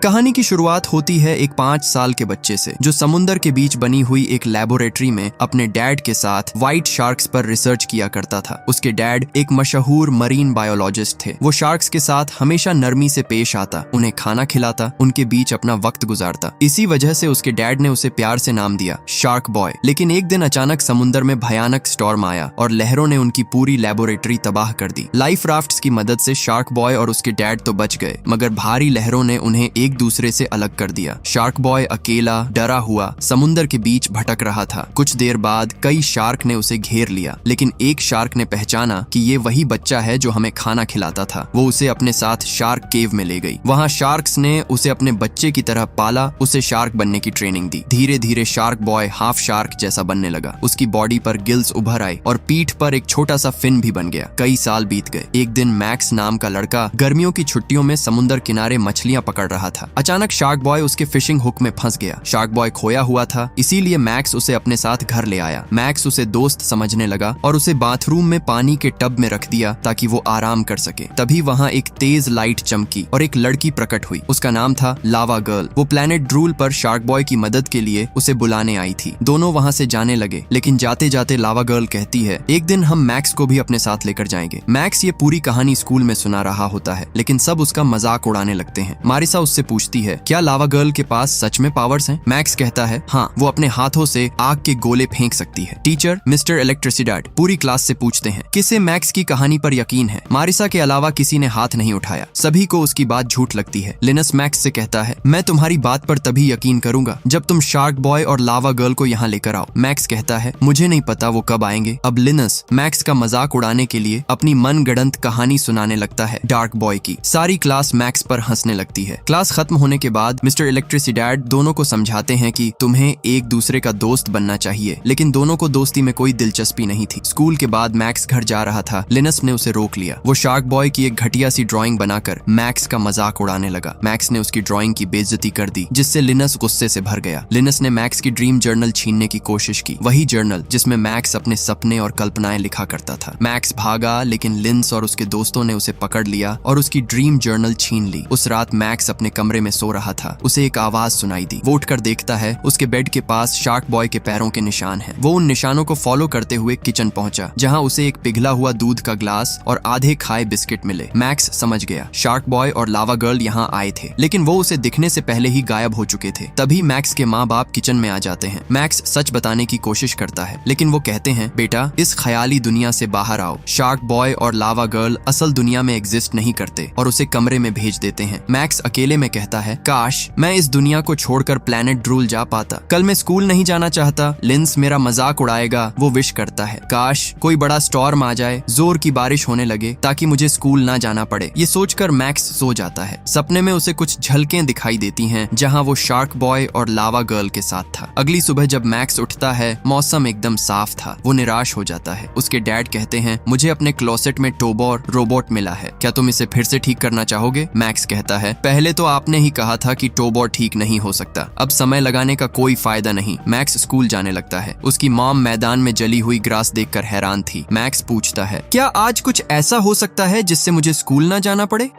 कहानी की शुरुआत होती है एक 5 साल के बच्चे से जो समुंदर के बीच बनी हुई एक लेबोरेटरी में अपने डैड के साथ व्हाइट शार्क्स पर रिसर्च किया करता था। उसके डैड एक मशहूर मरीन बायोलॉजिस्ट थे। वो शार्क्स के साथ हमेशा नरमी से पेश आता, उन्हें खाना खिलाता, उनके बीच अपना वक्त गुजारता। इसी वजह से उसके डैड ने उसे प्यार से नाम दिया शार्क बॉय। लेकिन एक दिन अचानक समुंदर में भयानक स्टॉर्म आया और लहरों ने उनकी पूरी लेबोरेटरी तबाह कर दी। लाइफ राफ्ट्स की मदद से शार्क बॉय और उसके डैड तो बच गए, मगर भारी लहरों ने उन्हें एक दूसरे से अलग कर दिया। शार्क बॉय अकेला डरा हुआ समुंदर के बीच भटक रहा था। कुछ देर बाद कई शार्क ने उसे घेर लिया, लेकिन एक शार्क ने पहचाना कि ये वही बच्चा है जो हमें खाना खिलाता था। वो उसे अपने साथ शार्क केव में ले गई। वहाँ शार्क्स ने उसे अपने बच्चे की तरह पाला, उसे शार्क बनने की ट्रेनिंग दी। धीरे धीरे शार्क बॉय हाफ शार्क जैसा बनने लगा। उसकी बॉडी पर गिल्स उभर आए और पीठ पर एक छोटा सा फिन भी बन गया। कई साल बीत गए। एक दिन मैक्स नाम का लड़का गर्मियों की छुट्टियों में समुंदर किनारे मछलियां पकड़ रहा था। अचानक शार्क बॉय उसके फिशिंग हुक में फंस गया। शार्क बॉय खोया हुआ था, इसीलिए मैक्स उसे अपने साथ घर ले आया। मैक्स उसे दोस्त समझने लगा और उसे बाथरूम में पानी के टब में रख दिया ताकि वो आराम कर सके। तभी वहाँ एक तेज लाइट चमकी और एक लड़की प्रकट हुई। उसका नाम था लावा गर्ल। वो प्लेनेट ड्रूल पर शार्क बॉय की मदद के लिए उसे बुलाने आई थी। दोनों वहाँ से जाने लगे, लेकिन जाते जाते लावा गर्ल कहती है, एक दिन हम मैक्स को भी अपने साथ लेकर जाएंगे। मैक्स ये पूरी कहानी स्कूल में सुना रहा होता है, लेकिन सब उसका मजाक उड़ाने लगते हैं। मारिसा उससे पूछती है, क्या लावा गर्ल के पास सच में पावर्स हैं? मैक्स कहता है, हाँ, वो अपने हाथों से आग के गोले फेंक सकती है। टीचर मिस्टर इलेक्ट्रिसिडैड पूरी क्लास से पूछते हैं, किसे मैक्स की कहानी पर यकीन है? मारिसा के अलावा किसी ने हाथ नहीं उठाया। सभी को उसकी बात झूठ लगती है। लिनस मैक्स से कहता है, मैं तुम्हारी बात पर तभी यकीन करूंगा जब तुम शार्क बॉय और लावा गर्ल को यहाँ लेकर आओ। मैक्स कहता है, मुझे नहीं पता वो कब आएंगे। अब लिनस मैक्स का मजाक उड़ाने के लिए अपनी मनगढ़ंत कहानी सुनाने लगता है डार्क बॉय की। सारी क्लास मैक्स पर हंसने लगती है। क्लास खत्म होने के बाद मिस्टर इलेक्ट्रिसिडैड दोनों को समझाते हैं कि तुम्हें एक दूसरे का दोस्त बनना चाहिए, लेकिन दोनों को दोस्ती में कोई दिलचस्पी नहीं थी। स्कूल के बाद मैक्स घर जा रहा था। लिनस ने उसे रोक लिया। वो शार्क बॉय की एक घटिया सी ड्राइंग बनाकर मैक्स का मजाक उड़ाने लगा। मैक्स ने उसकी ड्राइंग की बेइज्जती कर दी, जिससे लिनस गुस्से से भर गया। लिनस ने मैक्स की ड्रीम जर्नल छीनने की कोशिश की, वही जर्नल जिसमें मैक्स अपने सपने और कल्पनाएं लिखा करता था। मैक्स भागा, लेकिन लिनस और उसके दोस्तों ने उसे पकड़ लिया और उसकी ड्रीम जर्नल छीन ली। उस रात मैक्स अपने कमरे में सो रहा था। उसे एक आवाज सुनाई दी। वो उठकर देखता है, उसके बेड के पास शार्क बॉय के पैरों के निशान हैं। वो उन निशानों को फॉलो करते हुए किचन पहुंचा, जहां उसे एक पिघला हुआ दूध का ग्लास और आधे खाए बिस्किट मिले। मैक्स समझ गया, शार्क बॉय और लावा गर्ल यहाँ आए थे, लेकिन वो उसे दिखने से पहले ही गायब हो चुके थे। तभी मैक्स के माँ बाप किचन में आ जाते हैं। मैक्स सच बताने की कोशिश करता है, लेकिन वो कहते हैं, बेटा, इस ख्याली दुनिया से बाहर आओ। शार्क बॉय और लावा गर्ल असल दुनिया में एग्जिस्ट नहीं करते, और उसे कमरे में भेज देते हैं। मैक्स अकेले में कहता है, काश मैं इस दुनिया को छोड़कर प्लेनेट ड्रूल जा पाता। कल मैं स्कूल नहीं जाना चाहता। लिंस मेरा मजाक उड़ाएगा, वो विश करता है। काश कोई बड़ा स्टॉर्म आ जाए, जोर की बारिश होने लगे, ताकि मुझे स्कूल ना जाना पड़े। ये सोचकर मैक्स सो जाता है। सपने में उसे कुछ झलकें दिखाई देती हैं, जहां वो शार्क बॉय और लावा गर्ल के साथ था। अगली सुबह जब मैक्स उठता है, मौसम एकदम साफ था। वो निराश हो जाता है। उसके डैड कहते हैं, मुझे अपने क्लोसेट में टोबोर रोबोट मिला है, क्या तुम इसे फिर से ठीक करना चाहोगे? मैक्स कहता है, पहले तो आपने ही कहा था कि टोबोर ठीक नहीं हो सकता, अब समय लगाने का कोई फायदा नहीं। मैक्स स्कूल जाने लगता है। उसकी मॉम मैदान में जली हुई ग्रास देखकर हैरान थी। मैक्स पूछता है, क्या आज कुछ ऐसा हो सकता है जिससे मुझे स्कूल ना जाना पड़े?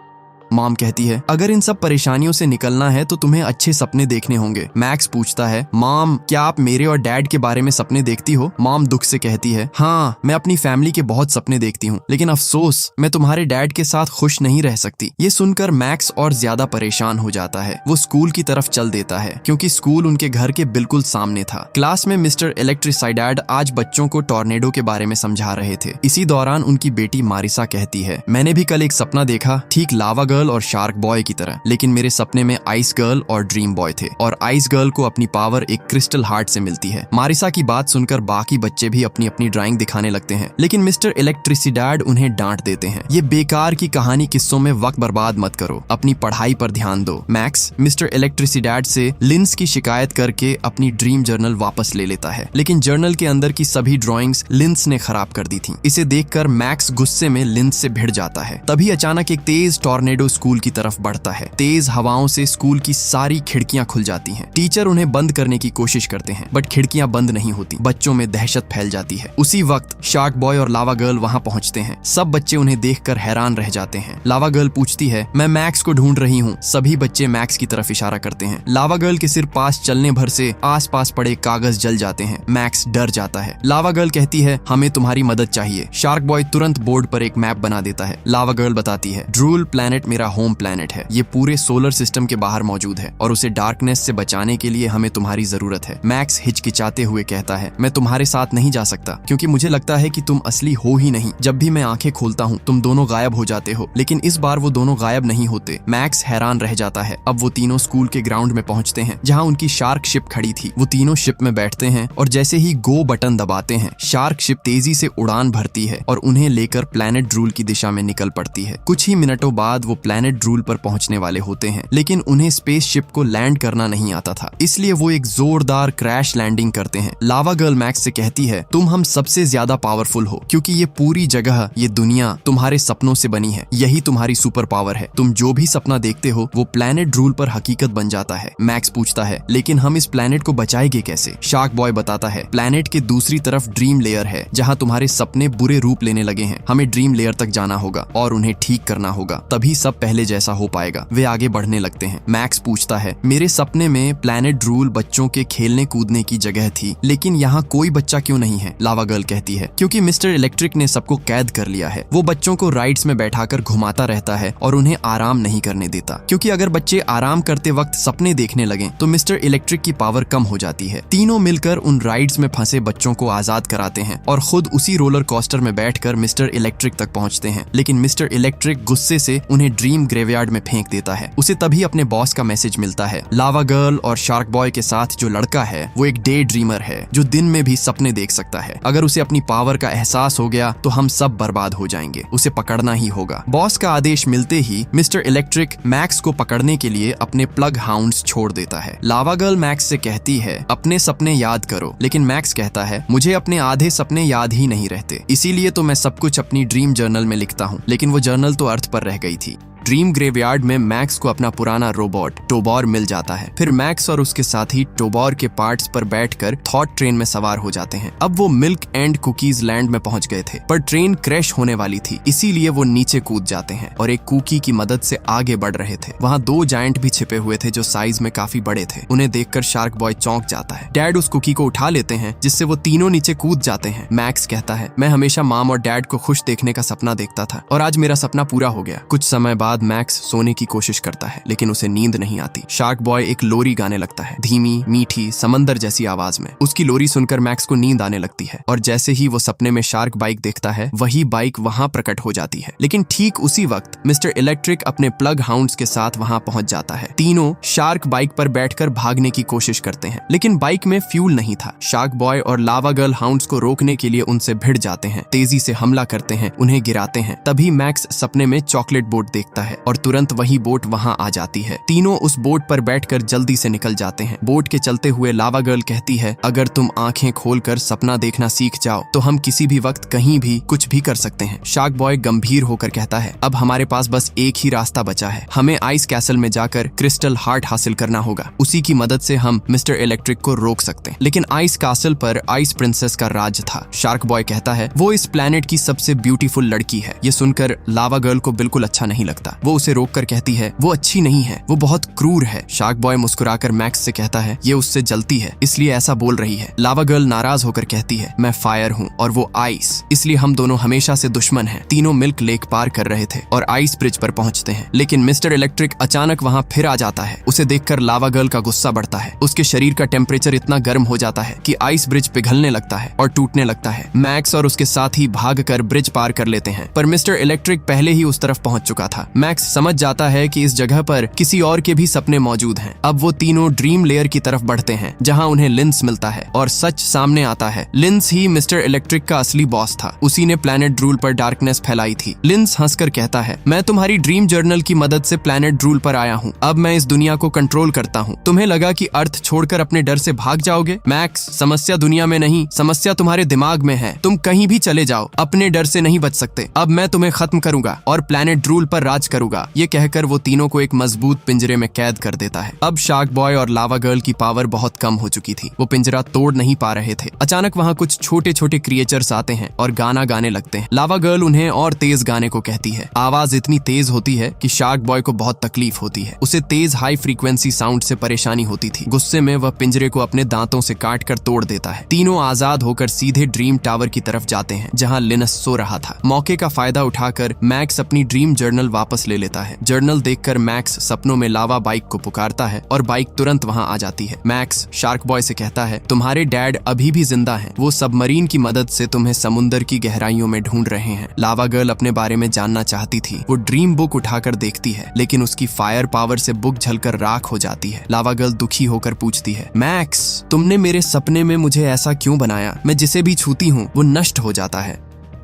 मॉम कहती है, अगर इन सब परेशानियों से निकलना है तो तुम्हें अच्छे सपने देखने होंगे। मैक्स पूछता है, मॉम, क्या आप मेरे और डैड के बारे में सपने देखती हो? मॉम दुख से कहती है, हाँ, मैं अपनी फैमिली के बहुत सपने देखती हूँ, लेकिन अफसोस मैं तुम्हारे डैड के साथ खुश नहीं रह सकती। ये सुनकर मैक्स और ज्यादा परेशान हो जाता है। वो स्कूल की तरफ चल देता है, क्योंकि स्कूल उनके घर के बिल्कुल सामने था। क्लास में मिस्टर इलेक्ट्रिसिडैड आज बच्चों को टॉर्नेडो के बारे में समझा रहे थे। इसी दौरान उनकी बेटी मारिसा कहती है, मैंने भी कल एक सपना देखा, ठीक लावा गर्ल और शार्क बॉय की तरह, लेकिन मेरे सपने में आइस गर्ल और ड्रीम बॉय थे, और आइस गर्ल को अपनी पावर एक क्रिस्टल हार्ट से मिलती है। मारिसा की बात सुनकर बाकी बच्चे भी अपनी अपनी ड्राइंग दिखाने लगते हैं, लेकिन मिस्टर इलेक्ट्रिसिडैड उन्हें डांट देते हैं। ये बेकार की कहानी किस्सों में वक्त बर्बाद मत करो, अपनी पढ़ाई पर ध्यान दो। मैक्स मिस्टर इलेक्ट्रिसिडैड से लिंस की शिकायत करके अपनी ड्रीम जर्नल वापस ले लेता है, लेकिन जर्नल के अंदर की सभी ड्राइंग्स लिंस ने खराब कर दी थी। इसे देखकर मैक्स गुस्से में लिंस से भिड़ जाता है। तभी अचानक एक तेज टॉर्नेडो स्कूल की तरफ बढ़ता है। तेज हवाओं से स्कूल की सारी खिड़कियां खुल जाती हैं। टीचर उन्हें बंद करने की कोशिश करते हैं, बट खिड़कियां बंद नहीं होती। बच्चों में दहशत फैल जाती है। उसी वक्त शार्क बॉय और लावा गर्ल वहां पहुंचते हैं। सब बच्चे उन्हें देखकर हैरान रह जाते हैं। लावा गर्ल पूछती है, मैं मैक्स को ढूंढ रही हूँ। सभी बच्चे मैक्स की तरफ इशारा करते हैं। लावा गर्ल के सिर पास चलने भर से आसपास पड़े कागज जल जाते हैं। मैक्स डर जाता है। लावा गर्ल कहती है, हमें तुम्हारी मदद चाहिए। शार्क बॉय तुरंत बोर्ड पर एक मैप बना देता है। लावा गर्ल बताती है, ड्रूल प्लैनेट मेरा होम प्लैनेट है। ये पूरे सोलर सिस्टम के बाहर मौजूद है और उसे डार्कनेस से बचाने के लिए हमें तुम्हारी जरूरत है। मैक्स हिचकिचाते हुए कहता है, मैं तुम्हारे साथ नहीं जा सकता क्योंकि मुझे लगता है कि तुम असली हो ही नहीं। जब भी मैं आंखें खोलता हूँ तुम दोनों गायब हो जाते हो। लेकिन इस बार वो दोनों गायब नहीं होते। मैक्स हैरान रह जाता है। अब वो तीनों स्कूल के ग्राउंड में पहुंचते हैं जहाँ उनकी शार्क शिप खड़ी थी। वो तीनों शिप में बैठते हैं और जैसे ही गो बटन दबाते हैं, शार्क शिप तेजी से उड़ान भरती है और उन्हें लेकर प्लैनेट ड्रूल की दिशा में निकल पड़ती है। कुछ ही मिनटों बाद वो प्लैनेट ड्रूल पर पहुंचने वाले होते हैं, लेकिन उन्हें स्पेस शिप को लैंड करना नहीं आता था, इसलिए वो एक जोरदार क्रैश लैंडिंग करते हैं। लावा गर्ल मैक्स से कहती है, तुम हम सबसे ज्यादा पावरफुल हो क्योंकि ये पूरी जगह, ये दुनिया तुम्हारे सपनों से बनी है। यही तुम्हारी सुपर पावर है। तुम जो भी सपना देखते हो वो प्लैनेट ड्रूल पर हकीकत बन जाता है। मैक्स पूछता है, लेकिन हम इस प्लैनेट को बचाएंगे कैसे? शार्क बॉय बताता है, प्लैनेट के दूसरी तरफ ड्रीम लेयर है जहाँ तुम्हारे सपने बुरे रूप लेने लगे हैं। हमें ड्रीम लेयर तक जाना होगा और उन्हें ठीक करना होगा, तभी सब पहले जैसा हो पाएगा। वे आगे बढ़ने लगते हैं। मैक्स पूछता है, मेरे सपने में प्लैनेट ड्रूल बच्चों के खेलने कूदने की जगह थी, लेकिन यहाँ कोई बच्चा क्यों नहीं है? लावा गर्ल कहती है, क्योंकि मिस्टर इलेक्ट्रिक ने सबको कैद कर लिया है। वो बच्चों को राइड्स में बैठाकर घुमाता रहता है और उन्हें आराम नहीं करने देता, क्योंकि अगर बच्चे आराम करते वक्त सपने देखने लगे तो मिस्टर इलेक्ट्रिक की पावर कम हो जाती है। तीनों मिलकर उन राइड्स में फंसे बच्चों को आजाद कराते हैं और खुद उसी रोलर कोस्टर में बैठकर मिस्टर इलेक्ट्रिक तक पहुंचते हैं। लेकिन मिस्टर इलेक्ट्रिक गुस्से से उन्हें ड्रीम ग्रेवयार्ड में फेंक देता है। उसे तभी अपने बॉस का मैसेज मिलता है। लावा गर्ल और शार्क बॉय के साथ जो लड़का है वो एक डे ड्रीमर है जो दिन में भी सपने देख सकता है। अगर उसे अपनी पावर का एहसास हो गया तो हम सब बर्बाद हो जाएंगे। उसे पकड़ना ही होगा। बॉस का आदेश मिलते ही मिस्टर इलेक्ट्रिक मैक्स को पकड़ने के लिए अपने प्लग हाउंड्स छोड़ देता है। लावा गर्ल मैक्स से कहती है, अपने सपने याद करो, लेकिन मैक्स कहता है, मुझे अपने आधे सपने याद ही नहीं रहते, इसीलिए तो मैं सब कुछ अपनी ड्रीम जर्नल में लिखता हूँ। लेकिन वो जर्नल तो अर्थ पर रह गई थी। ड्रीम ग्रेवयार्ड में मैक्स को अपना पुराना रोबोट टोबॉर मिल जाता है। फिर मैक्स और उसके साथी टोबॉर के पार्ट्स पर बैठकर थॉट ट्रेन में सवार हो जाते हैं। अब वो मिल्क एंड कुकीज लैंड में पहुंच गए थे, पर ट्रेन क्रैश होने वाली थी, इसीलिए वो नीचे कूद जाते हैं और एक कुकी की मदद से आगे बढ़ रहे थे। वहाँ दो जायंट भी छिपे हुए थे जो साइज में काफी बड़े थे। उन्हें देखकर शार्क बॉय चौंक जाता है। डैड उस कुकी को उठा लेते हैं, जिससे वो तीनों नीचे कूद जाते हैं। मैक्स कहता है, मैं हमेशा मॉम और डैड को खुश देखने का सपना देखता था और आज मेरा सपना पूरा हो गया। कुछ समय बाद मैक्स सोने की कोशिश करता है, लेकिन उसे नींद नहीं आती। शार्क बॉय एक लोरी गाने लगता है, धीमी, मीठी, समंदर जैसी आवाज में। उसकी लोरी सुनकर मैक्स को नींद आने लगती है और जैसे ही वो सपने में शार्क बाइक देखता है, वही बाइक वहां प्रकट हो जाती है। लेकिन ठीक उसी वक्त मिस्टर इलेक्ट्रिक अपने प्लग हाउंड्स के साथ वहां पहुंच जाता है। तीनों शार्क बाइक पर बैठकर भागने की कोशिश करते हैं, लेकिन बाइक में फ्यूल नहीं था। शार्क बॉय और लावा गर्ल हाउंड्स को रोकने के लिए उनसे भिड़ जाते हैं, तेजी से हमला करते हैं, उन्हें गिराते हैं। तभी मैक्स सपने में चॉकलेट बोट देखता है और तुरंत वही बोट वहां आ जाती है। तीनों उस बोट पर बैठकर जल्दी से निकल जाते हैं। बोट के चलते हुए लावा गर्ल कहती है, अगर तुम आंखें खोलकर सपना देखना सीख जाओ तो हम किसी भी वक्त कहीं भी कुछ भी कर सकते हैं। शार्क बॉय गंभीर होकर कहता है, अब हमारे पास बस एक ही रास्ता बचा है, हमें आइस कैसल में जाकर क्रिस्टल हार्ट हासिल करना होगा। उसी की मदद से हम मिस्टर इलेक्ट्रिक को रोक सकते हैं। लेकिन आइस कैसल पर आइस प्रिंसेस का राज था। शार्क बॉय कहता है, वो इस प्लेनेट की सबसे ब्यूटीफुल लड़की है। ये सुनकर लावा गर्ल को बिल्कुल अच्छा नहीं लगता। वो उसे रोक कर कहती है, वो अच्छी नहीं है, वो बहुत क्रूर है। शार्क बॉय मुस्कुराकर मैक्स से कहता है, ये उससे जलती है इसलिए ऐसा बोल रही है। लावा गर्ल नाराज होकर कहती है, मैं फायर हूँ और वो आइस, इसलिए हम दोनों हमेशा से दुश्मन हैं। तीनों मिल्क लेक पार कर रहे थे और आइस ब्रिज पर पहुंचते हैं, लेकिन मिस्टर इलेक्ट्रिक अचानक वहां फिर आ जाता है। उसे देखकर लावा गर्ल का गुस्सा बढ़ता है। उसके शरीर का टेम्परेचर इतना गर्म हो जाता है कि आइस ब्रिज पिघलने लगता है और टूटने लगता है। मैक्स और उसके साथी भागकर ब्रिज पार कर लेते हैं, पर मिस्टर इलेक्ट्रिक पहले ही उस तरफ पहुंच चुका था। मैक्स समझ जाता है कि इस जगह पर किसी और के भी सपने मौजूद हैं। अब वो तीनों ड्रीम लेयर की तरफ बढ़ते हैं, जहां उन्हें लिंस मिलता है और सच सामने आता है। लिंस ही मिस्टर इलेक्ट्रिक का असली बॉस था। उसी ने प्लैनेट ड्रूल पर डार्कनेस फैलाई थी। लिंस हंसकर कहता है, मैं तुम्हारी ड्रीम जर्नल की मदद से प्लैनेट ड्रूल पर आया हूँ। अब मैं इस दुनिया को कंट्रोल करता हूँ। तुम्हें लगा कि अर्थ छोड़कर अपने डर से भाग जाओगे? मैक्स, समस्या दुनिया में नहीं, समस्या तुम्हारे दिमाग में है। तुम कहीं भी चले जाओ, अपने डर से नहीं बच सकते। अब मैं तुम्हें खत्म करूंगा और प्लैनेट ड्रूल पर राज करूंगा। ये कहकर वो तीनों को एक मजबूत पिंजरे में कैद कर देता है। अब शार्क बॉय और लावा गर्ल की पावर बहुत कम हो चुकी थी, वो पिंजरा तोड़ नहीं पा रहे थे। अचानक वहाँ कुछ छोटे छोटे क्रिएचर्स आते हैं और गाना गाने लगते हैं। लावा गर्ल उन्हें और तेज गाने को कहती है। आवाज इतनी तेज होती है कि शार्क बॉय को बहुत तकलीफ होती है। उसे तेज हाई फ्रीक्वेंसी साउंड से परेशानी होती थी। गुस्से में वह पिंजरे को अपने दांतों से काट कर तोड़ देता है। तीनों आजाद होकर सीधे ड्रीम टावर की तरफ जाते हैं जहाँ लिनस सो रहा था। मौके का फायदा उठाकर मैक्स अपनी ड्रीम जर्नल वापस ले लेता है। जर्नल देखकर मैक्स सपनों में लावा बाइक को पुकारता है और बाइक तुरंत वहाँ आ जाती है। मैक्स शार्क बॉय से कहता है, तुम्हारे डैड अभी भी जिंदा हैं। वो सबमरीन की मदद से तुम्हें समुद्र की गहराइयों में ढूंढ रहे हैं। लावा गर्ल अपने बारे में जानना चाहती थी। वो ड्रीम बुक उठाकर देखती है, लेकिन उसकी फायर पावर से बुक जलकर राख हो जाती है। लावा गर्ल दुखी होकर पूछती है, मैक्स तुमने मेरे सपने में मुझे ऐसा क्यों बनाया? मैं जिसे भी छूती हूँ वो नष्ट हो जाता है।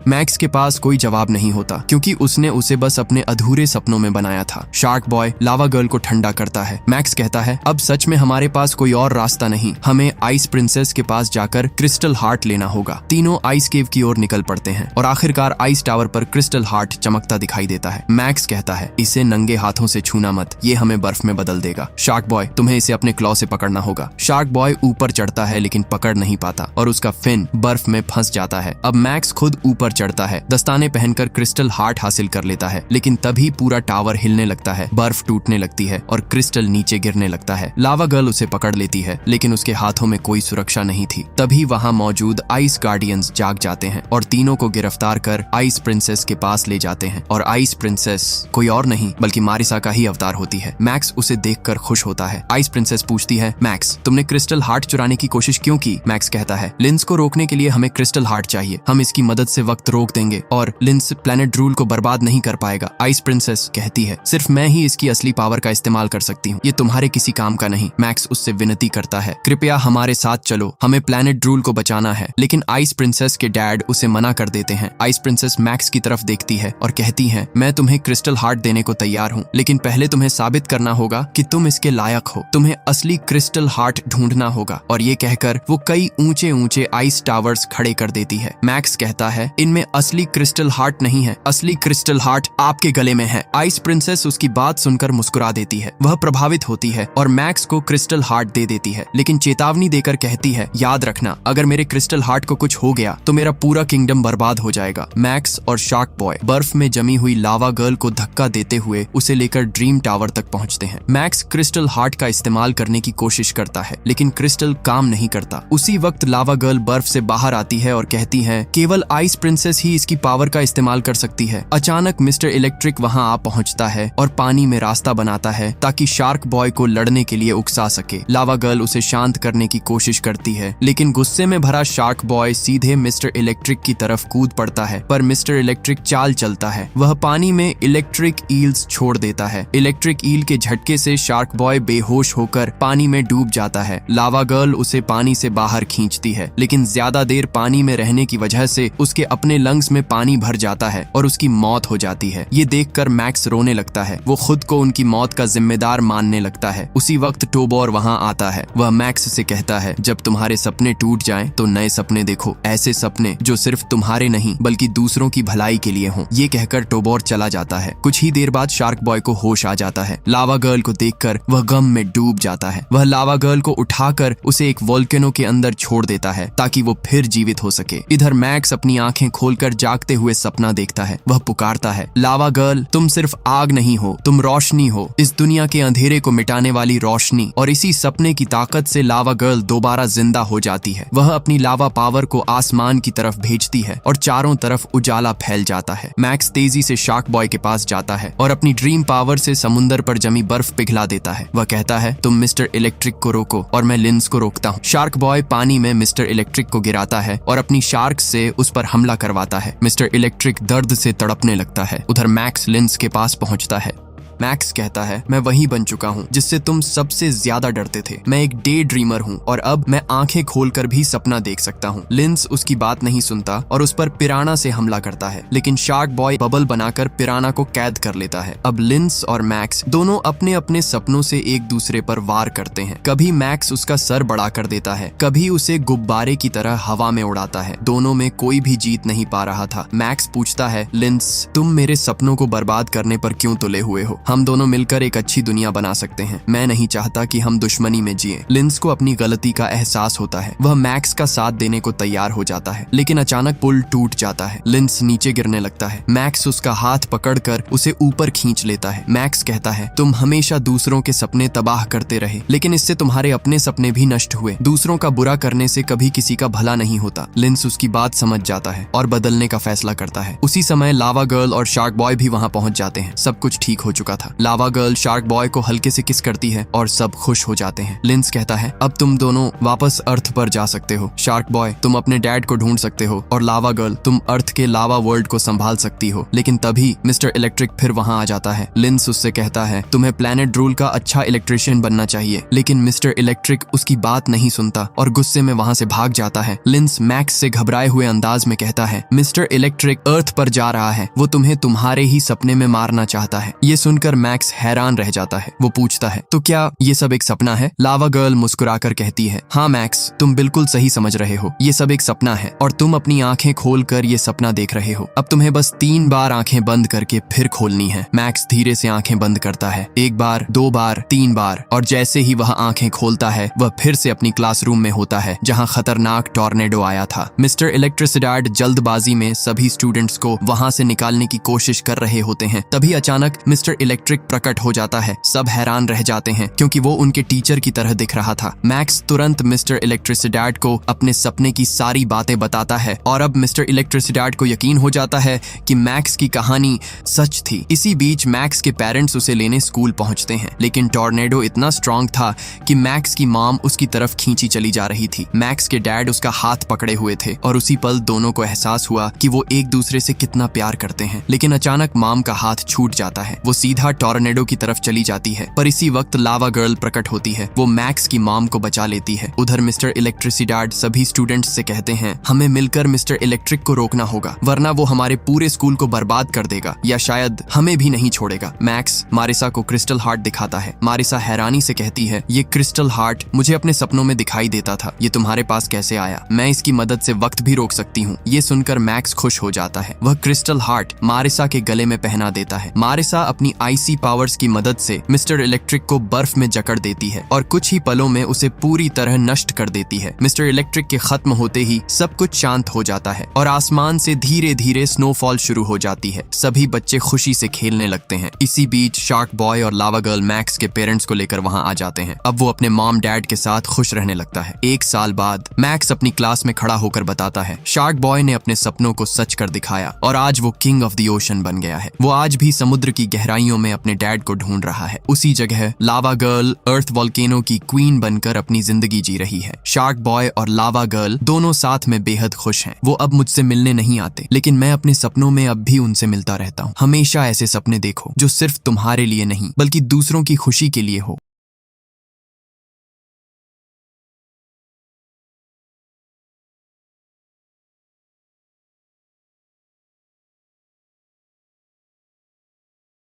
मैक्स के पास कोई जवाब नहीं होता क्योंकि उसने उसे बस अपने अधूरे सपनों में बनाया था। शार्क बॉय लावा गर्ल को ठंडा करता है। मैक्स कहता है, अब सच में हमारे पास कोई और रास्ता नहीं, हमें आइस प्रिंसेस के पास जाकर क्रिस्टल हार्ट लेना होगा। तीनों आइस केव की ओर निकल पड़ते हैं और आखिरकार आइस टावर पर क्रिस्टल हार्ट चमकता दिखाई देता है। मैक्स कहता है, इसे नंगे हाथों से छूना मत, ये हमें बर्फ में बदल देगा। शार्क बॉय, तुम्हें इसे अपने क्लॉ से पकड़ना होगा। शार्क बॉय ऊपर चढ़ता है लेकिन पकड़ नहीं पाता और उसका फिन बर्फ में फंस जाता है। अब मैक्स खुद ऊपर चढ़ता है, दस्ताने पहनकर क्रिस्टल हार्ट हासिल कर लेता है, लेकिन तभी पूरा टावर हिलने लगता है, बर्फ टूटने लगती है और क्रिस्टल नीचे गिरने लगता है। लावा गर्ल उसे पकड़ लेती है लेकिन उसके हाथों में कोई सुरक्षा नहीं थी। तभी वहाँ मौजूद आइस गार्डियंस जाग जाते हैं और तीनों को गिरफ्तार कर आइस प्रिंसेस के पास ले जाते हैं। और आइस प्रिंसेस कोई और नहीं बल्कि मारिसा का ही अवतार होती है। मैक्स उसे देखकर खुश होता है। आइस प्रिंसेस पूछती है, मैक्स तुमने क्रिस्टल हार्ट चुराने की कोशिश क्यों की? मैक्स कहता है, लिंस को रोकने के लिए हमें क्रिस्टल हार्ट चाहिए, हम इसकी मदद से वक्त रोक देंगे और लिंस प्लेनेट रूल को बर्बाद नहीं कर पाएगा। आइस प्रिंसेस कहती है, सिर्फ मैं ही इसकी असली पावर का इस्तेमाल कर सकती हूँ, ये तुम्हारे किसी काम का नहीं। मैक्स उससे विनती करता है, कृपया हमारे साथ चलो, हमें प्लेनेट रूल को बचाना है। लेकिन आइस प्रिंसेस के डैड उसे मना कर देते हैं। आइस प्रिंसेस मैक्स की तरफ देखती है और कहती है, मैं तुम्हें क्रिस्टल हार्ट देने को तैयार हूँ, लेकिन पहले तुम्हें साबित करना होगा कि तुम इसके लायक हो। तुम्हें असली क्रिस्टल हार्ट ढूंढना होगा। और ये कहकर वो कई ऊंचे ऊंचे आइस टावर्स खड़े कर देती है। मैक्स कहता है, इनमें असली क्रिस्टल हार्ट नहीं है, असली क्रिस्टल हार्ट आपके गले में है। आइस प्रिंसेस उसकी बात सुनकर मुस्कुरा देती है। वह प्रभावित होती है और मैक्स को क्रिस्टल हार्ट दे देती है, लेकिन चेतावनी देकर कहती है, याद रखना, अगर मेरे क्रिस्टल हार्ट को कुछ हो गया तो मेरा पूरा किंगडम बर्बाद हो जाएगा। मैक्स और शार्क बॉय बर्फ में जमी हुई लावा गर्ल को धक्का देते हुए उसे लेकर ड्रीम टावर तक पहुंचते हैं। मैक्स क्रिस्टल हार्ट का इस्तेमाल करने की कोशिश करता है लेकिन क्रिस्टल काम नहीं करता। उसी वक्त लावा गर्ल बर्फ से बाहर आती है और कहती है, केवल आइस प्रिंसेस ही इसकी पावर का इस्तेमाल कर सकती है। अचानक मिस्टर इलेक्ट्रिक वहां आ पहुंचता है और पानी में रास्ता बनाता है ताकि शार्क बॉय को लड़ने के लिए उकसा सके। लावा गर्ल उसे शांत करने की कोशिश करती है लेकिन गुस्से में भरा शार्क बॉय सीधे मिस्टर इलेक्ट्रिक की तरफ कूद पड़ता है, पर मिस्टर इलेक्ट्रिक चाल चलता है। वह पानी में इलेक्ट्रिक ईल्स छोड़ देता है। इलेक्ट्रिक ईल के झटके से शार्क बॉय बेहोश होकर पानी में डूब जाता है। लावा गर्ल उसे पानी से बाहर खींचती है लेकिन ज्यादा देर पानी में रहने की वजह से उसके अपने लंग्स में पानी भर जाता है और उसकी मौत हो जाती है। ये देखकर मैक्स रोने लगता है। वो खुद को उनकी मौत का जिम्मेदार मानने लगता है। उसी वक्त टोबोर वहाँ आता है। वह मैक्स से कहता है, जब तुम्हारे सपने टूट जाएं तो नए सपने देखो, ऐसे सपने जो सिर्फ तुम्हारे नहीं बल्कि दूसरों की भलाई के लिए हों। ये कहकर टोबोर चला जाता है। कुछ ही देर बाद शार्क बॉय को होश आ जाता है। लावा गर्ल को देखकर वह गम में डूब जाता है। वह लावा गर्ल को उठाकर उसे एक वोल्केनो के अंदर छोड़ देता है ताकि वो फिर जीवित हो सके। इधर मैक्स अपनी आंखें खोलकर जागते हुए सपना देखता है। वह पुकारता है, लावा गर्ल, तुम सिर्फ आग नहीं हो, तुम रोशनी हो, इस दुनिया के अंधेरे को मिटाने वाली रोशनी। और इसी सपने की ताकत से लावा गर्ल दोबारा जिंदा हो जाती है। वह अपनी लावा पावर को आसमान की तरफ भेजती है और चारों तरफ उजाला फैल जाता है। मैक्स तेजी से शार्क बॉय के पास जाता है और अपनी ड्रीम पावर से समुंदर पर जमी बर्फ पिघला देता है। वह कहता है, तुम मिस्टर इलेक्ट्रिक को रोको और मैं लिंस को रोकता हूँ। शार्क बॉय पानी में मिस्टर इलेक्ट्रिक को गिराता है और अपनी शार्क से उस पर हमला करवाता है। मिस्टर इलेक्ट्रिक दर्द से तड़पने लगता है। उधर मैक्स लिंस के पास पहुंचता है। मैक्स कहता है, मैं वही बन चुका हूँ जिससे तुम सबसे ज्यादा डरते थे। मैं एक डे ड्रीमर हूँ और अब मैं आंखें खोलकर भी सपना देख सकता हूँ। लिंस उसकी बात नहीं सुनता और उस पर पिराना से हमला करता है, लेकिन शार्क बॉय बबल बनाकर पिराना को कैद कर लेता है। अब लिंस और मैक्स दोनों अपने अपने सपनों से एक दूसरे पर वार करते हैं। कभी मैक्स उसका सर बड़ा कर देता है, कभी उसे गुब्बारे की तरह हवा में उड़ाता है। दोनों में कोई भी जीत नहीं पा रहा था। मैक्स पूछता है, लिंस तुम मेरे सपनों को बर्बाद करने पर क्यों तुले हुए हो? हम दोनों मिलकर एक अच्छी दुनिया बना सकते हैं। मैं नहीं चाहता कि हम दुश्मनी में जिए। लिंस को अपनी गलती का एहसास होता है। वह मैक्स का साथ देने को तैयार हो जाता है, लेकिन अचानक पुल टूट जाता है। लिंस नीचे गिरने लगता है। मैक्स उसका हाथ पकड़कर उसे ऊपर खींच लेता है। मैक्स कहता है, तुम हमेशा दूसरों के सपने तबाह करते रहे, लेकिन इससे तुम्हारे अपने सपने भी नष्ट हुए। दूसरों का बुरा करने से कभी किसी का भला नहीं होता। लिंस उसकी बात समझ जाता है और बदलने का फैसला करता है। उसी समय लावा गर्ल और शार्क बॉय भी वहां पहुंच जाते हैं। सब कुछ ठीक हो चुका था। लावा गर्ल शार्क बॉय को हल्के से किस करती है और सब खुश हो जाते हैं। लिंस कहता है, अब तुम दोनों वापस अर्थ पर जा सकते हो। शार्क बॉय, तुम अपने डैड को ढूंढ सकते हो, और लावा गर्ल, तुम अर्थ के लावा वर्ल्ड को संभाल सकती हो। लेकिन तभी मिस्टर इलेक्ट्रिक फिर वहां आ जाता है। लिंस उससे कहता है, तुम्हें प्लेनेट रूल का अच्छा इलेक्ट्रिशियन बनना चाहिए, लेकिन मिस्टर इलेक्ट्रिक उसकी बात नहीं सुनता और गुस्से में वहां से भाग जाता है। लिंस मैक्स से घबराए हुए अंदाज में कहता है, मिस्टर इलेक्ट्रिक अर्थ पर जा रहा है, वो तुम्हें तुम्हारे ही सपने में मारना चाहता है। ये सुनकर मैक्स हैरान रह जाता है। वो पूछता है, तो क्या ये सब एक सपना है? लावा गर्ल मुस्कुराकर कहती है, हाँ मैक्स, तुम बिल्कुल सही समझ रहे हो। ये सब एक सपना है और तुम अपनी आंखें खोलकर ये सपना देख रहे हो। अब तुम्हें बस 3 बार आंखें बंद करके फिर खोलनी है। मैक्स धीरे से आंखें बंद करता है, 1 बार, 2 बार, 3 बार, और जैसे ही वह आंखें खोलता है वह फिर से अपनी क्लासरूम में होता है जहां खतरनाक टॉर्नेडो आया था। मिस्टर इलेक्ट्रिसिडाड जल्दबाजी में सभी स्टूडेंट्स को वहां से निकालने की कोशिश कर रहे होते हैं। तभी अचानक मिस्टर इलेक्ट्रिक प्रकट हो जाता है। सब हैरान रह जाते हैं क्योंकि वो उनके टीचर की तरह दिख रहा था। मैक्स तुरंत मिस्टर इलेक्ट्रिसिडाड को अपने सपने की सारी बातें बताता है और अब मिस्टर इलेक्ट्रिसिडाड को यकीन हो जाता है कि मैक्स की कहानी सच थी। इसी बीच मैक्स के पेरेंट्स उसे लेने स्कूल पहुंचते हैं, लेकिन टॉर्नेडो इतना स्ट्रांग था कि मैक्स की मॉम उसकी तरफ खींची चली जा रही थी। मैक्स के डैड उसका हाथ पकड़े हुए थे और उसी पल दोनों को एहसास हुआ कि वो एक दूसरे से कितना प्यार करते हैं। लेकिन अचानक मॉम का हाथ छूट जाता है। वो सीधा टॉर्नेडो की तरफ चली जाती है, पर इसी वक्त लावा गर्ल प्रकट होती है। वो मैक्स की मॉम को बचा लेती है। उधर मिस्टर इलेक्ट्रिसिडाड सभी स्टूडेंट्स से कहते हैं, हमें मिलकर मिस्टर इलेक्ट्रिक को रोकना होगा, वरना वो हमारे पूरे स्कूल को बर्बाद कर देगा या शायद हमें भी नहीं छोड़ेगा। मैक्स मारिसा को क्रिस्टल हार्ट दिखाता है। मारिसा हैरानी से कहती है, ये क्रिस्टल हार्ट मुझे अपने सपनों में दिखाई देता था। ये तुम्हारे पास कैसे आया? मैं इसकी मदद से वक्त भी रोक सकती हूँ। ये सुनकर मैक्स खुश हो जाता है। वह क्रिस्टल हार्ट मारिसा के गले में पहना देता है। मारिसा अपनी आईसी पावर्स की मदद से मिस्टर इलेक्ट्रिक को बर्फ में जकड़ देती है और कुछ ही पलों में उसे पूरी तरह नष्ट कर देती है। मिस्टर इलेक्ट्रिक के खत्म होते ही सब कुछ शांत हो जाता है और आसमान से धीरे धीरे स्नोफॉल शुरू हो जाती है। सभी बच्चे खुशी से खेलने लगते हैं। इसी बीच शार्क बॉय और लावा गर्ल मैक्स के पेरेंट्स को लेकर वहां आ जाते हैं। अब वो अपने मॉम डैड के साथ खुश रहने लगता है। 1 साल बाद मैक्स अपनी क्लास में खड़ा होकर बताता है, शार्क बॉय ने अपने सपनों को सच कर दिखाया और आज वो किंग ऑफ द ओशन बन गया है। वो आज भी समुद्र की गहराइयों में अपने डैड को ढूंढ रहा है। उसी जगह लावा गर्ल अर्थ वोल्केनो की क्वीन बनकर अपनी जिंदगी जी रही है। शार्क बॉय और लावा गर्ल दोनों साथ में बेहद खुश हैं। वो अब मुझसे मिलने नहीं आते, लेकिन मैं अपने सपनों में अब भी उनसे मिलता रहता हूँ। हमेशा ऐसे सपने देखो जो सिर्फ तुम्हारे लिए नहीं बल्कि दूसरों की खुशी के लिए हो।